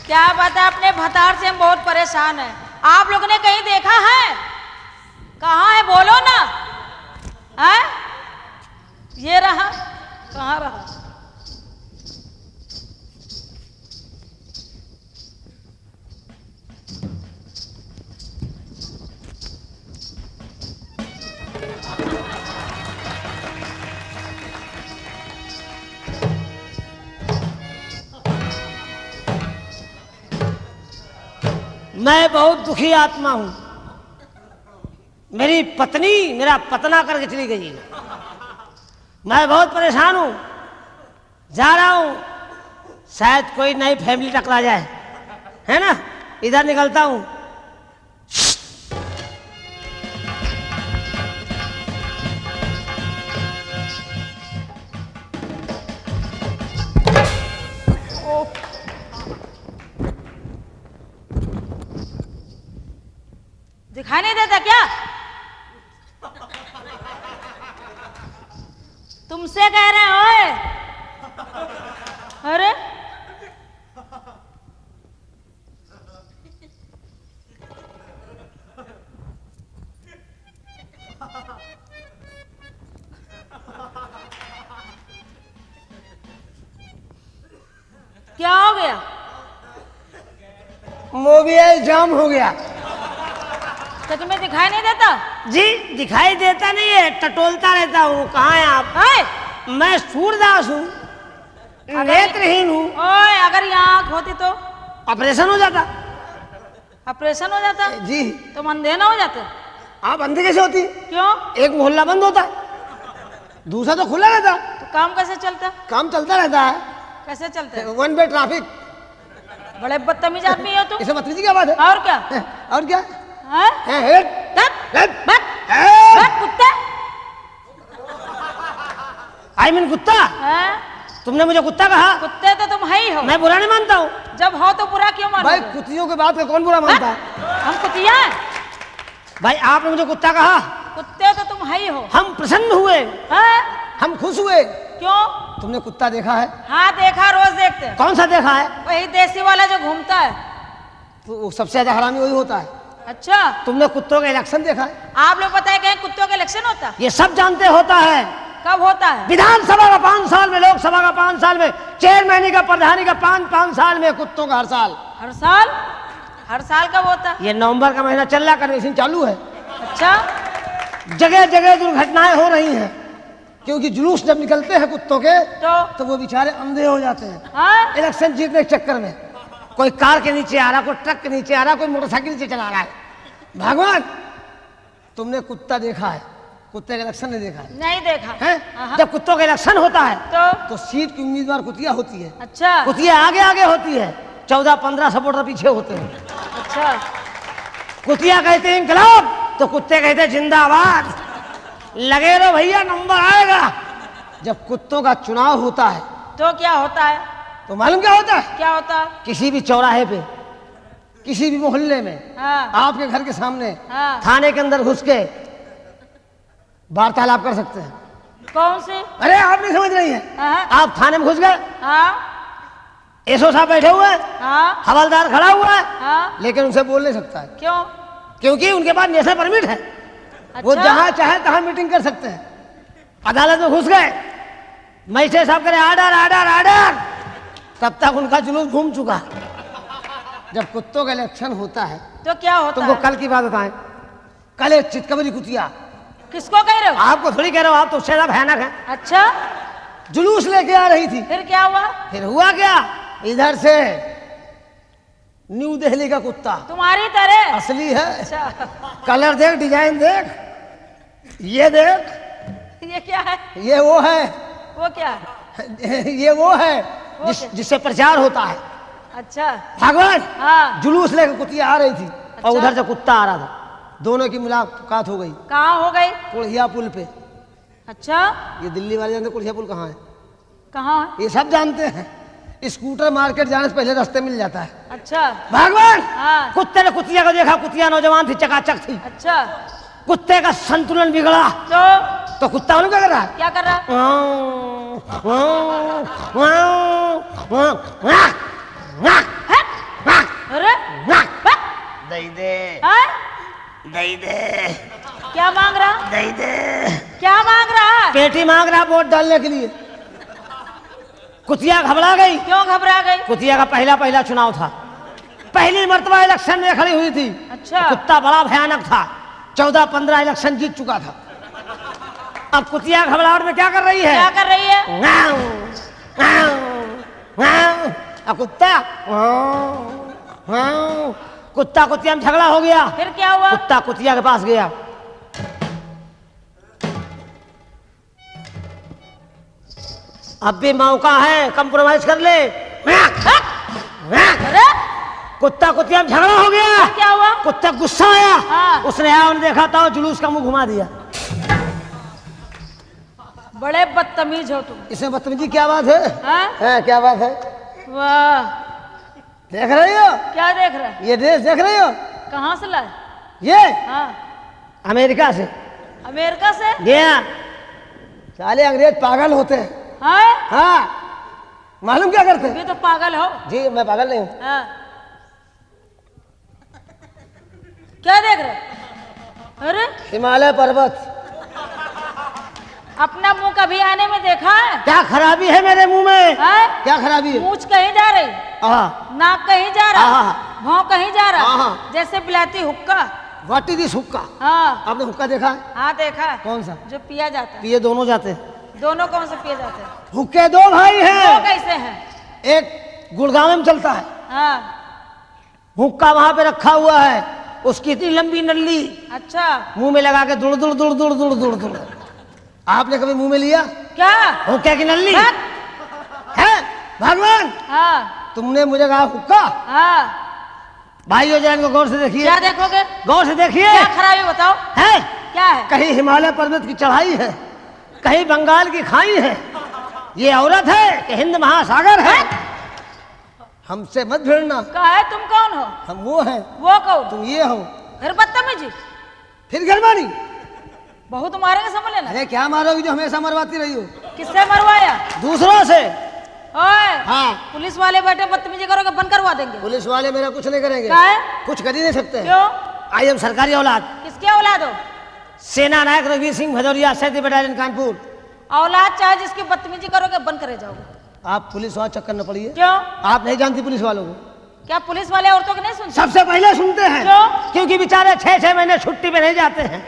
क्या बात है, अपने भतार से हम बहुत परेशान हैं। आप लोगों ने कहीं देखा है? कहाँ है बोलो ना। है ये रहा, कहाँ रहा? मैं बहुत दुखी आत्मा हूं। मेरी पत्नी मेरा पतना करके चली गई। मैं बहुत परेशान हूं, जा रहा हूं, शायद कोई नई फैमिली टकरा जाए, है ना। इधर निकलता हूं। दिखाई नहीं देता क्या? तुमसे कह रहे हो। अरे क्या हो गया? मोबाइल जाम हो गया। तो तुम्हें दिखाई नहीं देता? जी दिखाई देता नहीं है, टटोलता रहता हूँ। कहाँ हैं आप? मैं सूरदास हूँ, नेत्रहीन हूँ। ओए, अगर यहाँ आँख होती तो ऑपरेशन हो जाता। ऑपरेशन हो जाता जी। तो अंधे ना हो जाते? आप अंधे कैसे होती? क्यों? एक मोहल्ला बंद होता है, दूसरा तो खुला रहता। तो काम कैसे चलता? काम चलता रहता है। कैसे चलता है? One way traffic. बड़े बदतमीज आदमी हो तुम। इसे बदतमीजी क्या बात है? और क्या? और क्या? कुत्ता। आई मीन कुत्ता। तुमने मुझे कुत्ता कहा? कुत्ते तो तुम है ही हो। मैं बुरा नहीं मानता हूँ। जब हो तो बुरा क्यों मानो? भाई कुत्तियों के बात में कौन बुरा मानता है? हम कुतिया हैं? भाई आपने मुझे कुत्ता कहा। कुत्ते तो तुम है ही हो। हम प्रसन्न हुए, हम खुश हुए। क्यों? तुमने कुत्ता देखा है? हाँ देखा, रोज देखते हैं। कौन सा देखा है? वही देसी वाला जो घूमता है। तो सबसे ज्यादा हरामी वही होता है। अच्छा, तुमने कुत्तों का इलेक्शन देखा है? आप लोग पता है कहीं कुत्तों का इलेक्शन होता है? ये सब जानते होता है। कब होता है? विधानसभा का 5 साल में, लोकसभा का 5 साल में, चेयरमैनी का, प्रधानी का 5-5 साल में, कुत्तों का हर साल। हर साल? हर साल कब होता है? ये नवंबर का महीना चल रहा, कन्वेंशन चालू है। अच्छा, जगह जगह दुर्घटनाएं हो रही हैं, क्योंकि जुलूस जब निकलते हैं कुत्तों के तो वो बेचारे अंधे हो जाते हैं। इलेक्शन जीतने के चक्कर में कोई कार के नीचे आ रहा, कोई ट्रक के नीचे आ रहा, कोई मोटरसाइकिल नीचे चला रहा है। भगवान, तुमने कुत्ता देखा है? कुत्ते का इलेक्शन नहीं देखा है? नहीं देखा है? जब कुत्तों का इलेक्शन होता है तो सीट की उम्मीदवार कुतिया होती है। अच्छा, कुतिया आगे आगे होती है, 14-15 सपोर्टर पीछे होते हैं। अच्छा, कुतिया कहते हैं इंकलाब, तो कुत्ते कहते हैं जिंदाबाद। लगे रहो भैया, नंबर आएगा। जब कुत्तों का चुनाव होता है तो क्या होता है? तो मालूम क्या होता है? क्या होता है? किसी भी चौराहे पे, किसी भी मोहल्ले में, हाँ, आपके घर के सामने, हाँ, थाने के अंदर घुस के वार्तालाप कर सकते हैं। कौन सी? अरे आप नहीं समझ रही है। हाँ, आप थाने में घुस गए, हाँ, एसओ साहब बैठे हुए हैं, हाँ, हवलदार खड़ा हुआ है, हाँ, लेकिन उनसे बोल नहीं सकता है। क्यों? क्योंकि उनके पास नेशनल परमिट है। अच्छा? वो जहां चाहे तहां मीटिंग कर सकते हैं। अदालत में घुस गए, मजिस्ट्रेट साहब करे आर्डर आर्डर आर्डर, तब तक उनका जुलूस घूम चुका। जब कुत्तों का इलेक्शन होता है तो क्या होता तुमको है? कल की बात बताएं। कल एक चितकबरी कुतिया, किसको कह रहे हो? आपको थोड़ी कह रहा हूं, आप तो उससे ज्यादा भयानक है, अच्छा, जुलूस लेके आ रही थी। फिर क्या हुआ? फिर हुआ क्या? इधर से न्यू दिल्ली का कुत्ता, तुम्हारी तरह? असली है। अच्छा, कलर देख, डिजाइन देख, ये देख, ये क्या है? ये वो है, वो क्या है? ये वो है जिससे प्रचार होता है। अच्छा, भगवान, हाँ, जुलूस लेकर कुतिया आ रही थी अच्छा? और उधर से कुत्ता आ रहा था। दोनों की मुलाकात हो गई। कहाँ हो गई? कुड़िया पुल पे। अच्छा, ये दिल्ली वाले जानते कुड़िया पुल कहाँ है? कहाँ है? ये सब जानते हैं। स्कूटर मार्केट जाने से पहले रास्ते मिल जाता है। अच्छा, भगवान, हाँ, कुत्ते ने कुतिया को देखा, कुतिया नौजवान थी, चकाचक थी। अच्छा, कुत्ते का संतुलन बिगड़ा तो कुत्ता उन्हें क्या कर रहा है? क्या कर रहा है? दे दे। क्या मांग रहा? दे दे। क्या मांग रहा है? पेटी मांग रहा वोट डालने के लिए। कुतिया घबरा गई। क्यों घबरा गई? कुतिया का पहला चुनाव था, पहली मर्तबा इलेक्शन में खड़ी हुई थी। अच्छा। कुत्ता बड़ा भयानक था, 14-15 इलेक्शन जीत चुका था। अब कुतिया घबराहट में क्या कर रही है? क्या कर रही है? अब कुत्ता कुतिया में झगड़ा हो गया। फिर क्या हुआ? कुत्ता कुतिया के पास गया। अब भी मौका है, कंप्रोमाइज कर ले। अरे कुत्ता कुतिया में झगड़ा हो गया। क्या हुआ? कुत्ता गुस्सा आया। हाँ। उसने आया देखा था, जुलूस का मुंह घुमा दिया। बड़े बदतमीज हो तुम। इसमें बदतमीजी क्या बात है? हाँ? क्या बात है? वाह, देख रही हो? क्या देख रहा है? ये ड्रेस देख रही हो? कहाँ से लाए? ये हाँ, अमेरिका से। अमेरिका से? ये साले अंग्रेज पागल होते हैं। हाँ? हाँ, मालूम क्या करते हैं? ये तो पागल हो। जी मैं पागल नहीं हूँ। हाँ। क्या देख रहे? अरे हिमालय पर्वत। अपना मुंह कभी आने में देखा है? क्या खराबी है मेरे मुंह में? हाँ? क्या खराबी है? मूंछ कहीं जा रही, नाक कहीं जा रहा, भौं कहीं जा रहा, जैसे बिलाती हुक्का। व्हाट इज दिस हुक्का? हाँ। आपने हुक्का देखा है? हाँ देखा है। कौन सा? जो पिया जाता है। पिए दोनों जाते हैं। दोनों कौन से पिए जाते हैं? हुक्के दो भाई हैं। दो कैसे हैं? एक गुड़गांव में चलता है। हाँ। हुक्का वहां पे रखा हुआ है, उसकी इतनी लंबी नल्ली। अच्छा। मुंह में लगा के दुड़ दुड़ दुड़ दुड़ दुड़ दुड़ दुड़। आपने कभी मुंह में लिया? क्या? हुक्के की नल्ली है? भगवान, हाँ। तुमने मुझे कहा हुक्का? हाँ। भाइयों जरा इनको गौर से देखिए। क्या देखोगे? गौर से देखिए। क्या खराबी बताओ? है क्या है? कहीं हिमालय पर्वत की चढ़ाई है, कहीं बंगाल की खाई है। ये औरत है कि हिंद महासागर है? हमसे मत भिड़ना। कहा है तुम कौन हो? हम वो हैं। वो कौन? तुम ये हो। फिर बदतमीजी, फिर गड़बड़ी। बहुत मारेंगे, समझ लेना। अरे क्या मारोगी जो हमेशा मरवाती रही हो? किससे मरवाया? दूसरों से। ओए, हाँ। पुलिस वाले बैठे बदतमीजी करोगे, बंद करवा देंगे। पुलिस वाले मेरा कुछ नहीं करेंगे। क्या है? कुछ कर ही नहीं सकते। क्यों? आई एम सरकारी औलाद। किसके औलाद हो? सेना नायक रघुवीर सिंह भदौरिया, 7वीं बटालियन कानपुर। औलाद चाहे जिसकी बदतमीजी करोगे बंद करे जाओगे। आप पुलिस वाले चक्कर न पड़िए। क्यों? आप नहीं जानती पुलिस वालों को। क्या पुलिस वाले औरतों को नहीं सुनते? सबसे पहले सुनते हैं। क्यों? क्योंकि बेचारे 6-6 महीने छुट्टी पे नहीं जाते हैं,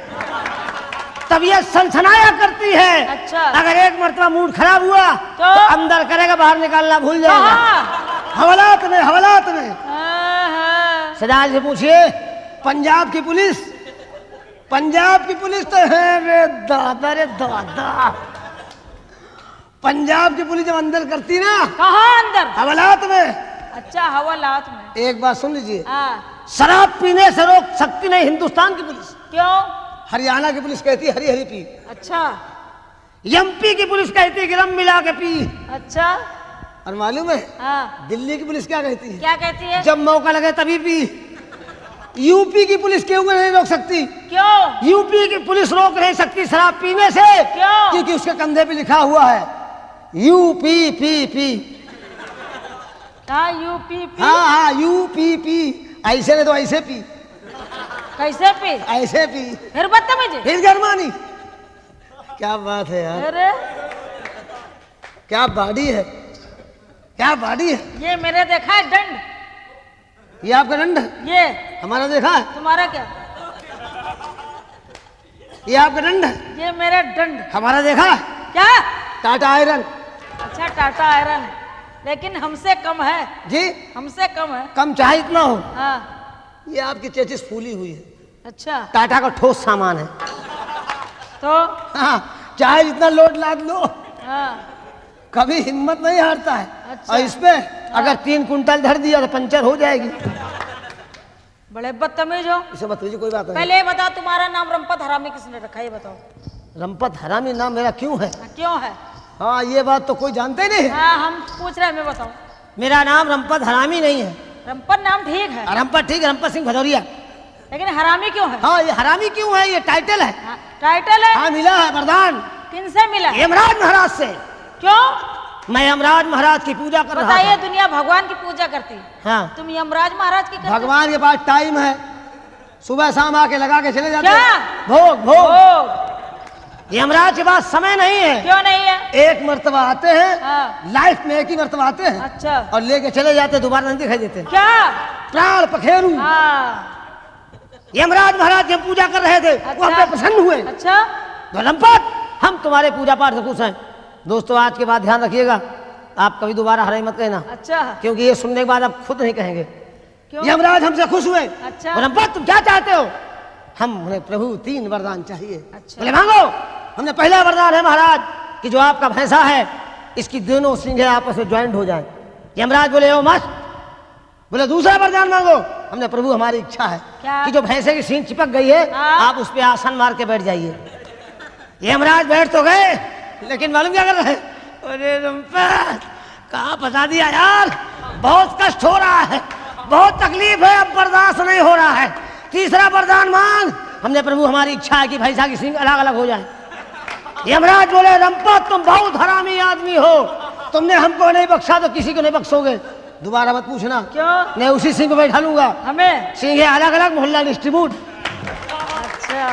तबीयत सनसनाया करती है। अच्छा। अगर एक मरतबा मूड खराब हुआ तो अंदर करेगा, बाहर निकालना भूल जाएगा। हवालात में, हवालात में। सजाद से पूछिए, पंजाब की पुलिस, पंजाब की पुलिस तो है रे दादा, रे दादा। पंजाब की पुलिस जब अंदर करती ना। कहाँ अंदर? हवालात में। अच्छा, हवालात में। एक बात सुन लीजिए, हाँ। शराब पीने से रोक सकती नहीं हिंदुस्तान की पुलिस। क्यों? हरियाणा की पुलिस कहती है हरी हरी पी। अच्छा। एमपी की पुलिस कहती है कि रम मिला के पी। अच्छा। और मालूम है हाँ। दिल्ली की पुलिस क्या कहती है? क्या कहती है? जब मौका लगे तभी पी। यूपी की पुलिस क्यों नहीं रोक सकती? क्यों? यूपी की पुलिस रोक नहीं सकती शराब पीने से। क्यों? क्योंकि उसके कंधे पे लिखा हुआ है यूपी पी पी। हाँ, यूपी पी। हाँ हाँ, यूपी पी। ऐसे नहीं तो ऐसे पी। कैसे पी? ऐसे पी। फिर बदतमीजी, फिर गरमानी। क्या बात है यार, अरे क्या बॉडी है, क्या बॉडी है। ये मेरे देखा है दंड। ये आपका दंड है? ये हमारा देखा है? तुम्हारा क्या? ये आपका दंड है? ये मेरा दंड। हमारा देखा है? क्या? टाटा आयरन। अच्छा, टाटा आयरन, लेकिन हमसे कम है जी। हमसे कम है। कम चाहे इतना हो। हाँ। ये आपकी चेचिस फूली हुई है। अच्छा। टाटा का ठोस सामान है। तो हाँ, चाहे जितना लोड लाद लो, हाँ। कभी हिम्मत नहीं हारता है। अच्छा। और इस पे अगर 3 कुंटल धर दिया तो पंचर हो जाएगी। बड़े बदतमीज हो। इसे बताइए, कोई बात नहीं। पहले ये बताओ, तुम्हारा नाम रंपत हरामी किसने रखा, ये बताओ। रंपत हरामी नाम मेरा क्यों है? क्यों है? हाँ, ये बात तो कोई जानते नहीं है। हाँ, हम पूछ रहे हैं, हमें बताओ। मेरा नाम रंपत हरामी नहीं है। रंपत नाम ठीक है, रंपत ठीक है, रंपत सिंह भदौरिया। लेकिन हरामी क्यों है? हाँ, ये हरामी क्यों है? ये टाइटल है। हाँ, टाइटल है। हाँ, मिला है वरदान। किनसे मिला? यमराज महाराज से। क्यों? मैं यमराज महाराज की पूजा कर रहा था। बताइए, दुनिया भगवान की पूजा करती है, हाँ, तुम यमराज महाराज की करते हो? भगवान के पास टाइम है, सुबह शाम आके लगा के चले जाते क्या? हैं। भोग भोग। यमराज के पास समय नहीं है। क्यों नहीं है? एक मर्तबा आते हैं, हाँ। लाइफ में एक ही मर्तबा आते हैं। अच्छा। और लेके चले जाते, दोबारा नहीं दिखाई देते। क्या? प्राण पखेरु। हाँ। यमराज महाराज जब पूजा कर रहे थे, वो हम पे प्रसन्न हुए। अच्छा। लंपट, हम तुम्हारे पूजा पाठ से खुश हैं। दोस्तों, आज के बाद ध्यान रखिएगा, आप कभी दोबारा हराई मत कहना। अच्छा। क्योंकि ये सुनने के बाद आप खुद नहीं कहेंगे। क्यों? यमराज हमसे खुश हुए। अच्छा। लंपट, तुम क्या चाहते हो? हमें प्रभु 3 वरदान चाहिए। अच्छा। बोले मांगो। हमने पहला वरदान है महाराज कि जो आपका भैंसा है, इसकी दोनों सींगें आपस में ज्वाइंट हो जाएं। यमराज बोले ओ मस्त। बोले दूसरा वरदान मांगो। हमने प्रभु हमारी इच्छा है क्या? कि जो भैंसे की सींग चिपक गई है, हाँ? आप उस पे आसन मार के बैठ जाइए। यमराज बैठ तो गए, लेकिन मालूम क्या कर रहे हैं? अरे लंपट, कहाँ फंसा दिया यार, बहुत कष्ट हो रहा है, बहुत तकलीफ है, अब बर्दाश्त नहीं हो रहा है। तीसरा वरदान मांग। हमने प्रभु हमारी इच्छा है कि भैंसा की सींग अलग अलग हो जाए। यमराज बोले रंपत, तुम बहुत हरामी आदमी हो, तुमने हमको नहीं बख्शा तो किसी को नहीं बख्शोगे। दोबारा मत पूछना। क्यों? मैं उसी सिंह पे बैठा लूंगा। हमें सिंह अलग अलग, मोहल्ला डिस्ट्रीब्यूट। अच्छा।